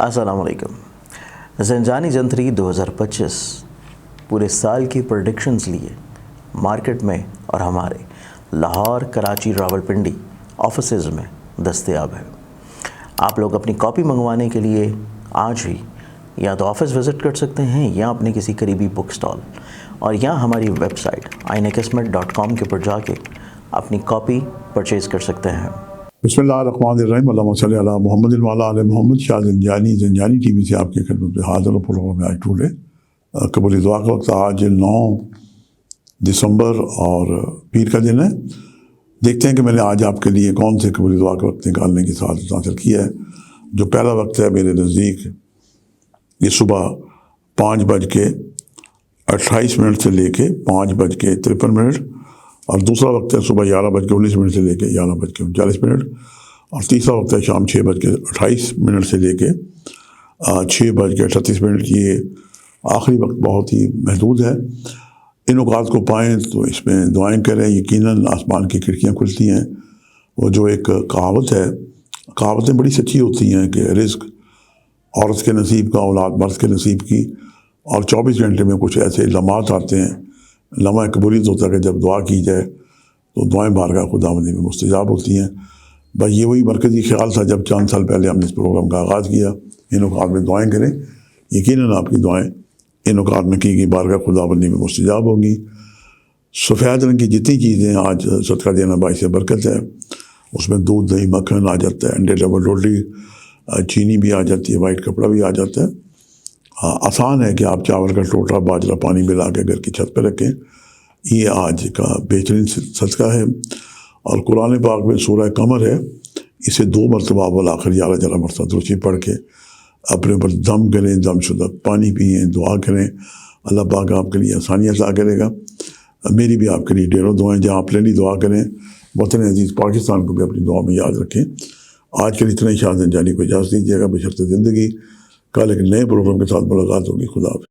अस्सलाम वालेकुम। ज़ंजानी जंतरी 2025 पूरे साल की प्रेडिक्शंस लिए मार्केट में और हमारे लाहौर, कराची, रावलपिंडी ऑफिसेज़ में दस्तयाब है। आप लोग अपनी कॉपी मंगवाने के लिए आज ही या तो ऑफ़िस विज़िट कर सकते हैं या अपने किसी करीबी बुक स्टॉल और या हमारी वेबसाइट ainakismat.com के ऊपर जाके अपनी कॉपी परचेज़ कर सकते हैं। बिस्मिल्लाहिर्रहमानिर्रहीम, अल्लाहुम्मा सल्ली अला मुहम्मद व अला आले मोहम्मद। शाह ज़ंजानी टीवी से आपके खिदमत में हाज़िर और प्रोग्राम में आज टूडे कबूल दुआ का वक्त। आज 9 दिसंबर और पीर का दिन है। देखते हैं कि मैंने आज आपके लिए कौन से कबूल दुआ का वक्त निकालने की सआदत हासिल की है। जो पहला वक्त है मेरे नज़दीक, ये सुबह 5:28 से लेके 5:53 और दूसरा वक्त है सुबह 11:19 से लेके 11:39 और तीसरा वक्त है शाम 6:28 से लेके 6:38। ये आखिरी वक्त बहुत ही महदूद है। इन औकात को पाएँ तो इसमें दुआएं करें। यकीनन आसमान की खिड़कियाँ खुलती हैं। वो जो एक कहावत है, कहावतें बड़ी सच्ची होती हैं कि रिज़्क औरत के नसीब का, औलाद मर्द के नसीब की। और 24 घंटे में कुछ ऐसे लम्हात आते हैं, लम्हा कबूलियत होता है कि जब दुआ की जाए तो दुआएं बारगाह खुदावंदी में मुस्तजाब होती हैं। बस ये वही मरकज़ी ख्याल था जब चंद साल पहले हमने इस प्रोग्राम का आगाज़ किया। इन औकात में दुआएं करें, यकीनन आपकी दुआएं इन औकात में की गई बारगाह खुदावंदी में मुस्तजाब होंगी। सफ़ेद रंग की जितनी चीज़ें आज सदका देना बाइस बरकत है, उसमें दूध, दही, मक्खन आ जाता है, अंडे, डबल रोटी, चीनी भी आ जाती है, वाइट कपड़ा भी आ जाता है। आसान है कि आप चावल का टोटा, बाजरा पानी मिला के घर की छत पर रखें। ये आज का बेहतरीन सदका है। और कुरान पाक में सूरह कमर है, इसे 2 मरतबा अव्वल आखिर 11 मरतबा दुरूद पढ़ के अपने ऊपर दम करें, दमशुदा पानी पिएँ, दुआ करें। अल्लाह पाक आपके लिए आसानियाँ अता करेगा। मेरी भी आपके लिए ढेरों दुआएं, जहाँ आप लेनी दुआ करें। वतन अजीज़ पाकिस्तान को भी अपनी दुआ में याद रखें। आज के लिए इतना ही। शाह ज़ंजानी को इजाज़त दीजिएगा। बशर्ते ज़िंदगी। कल एक नए प्रोग्राम के साथ मुलाकात होगी। खुदा हाफ़िज़।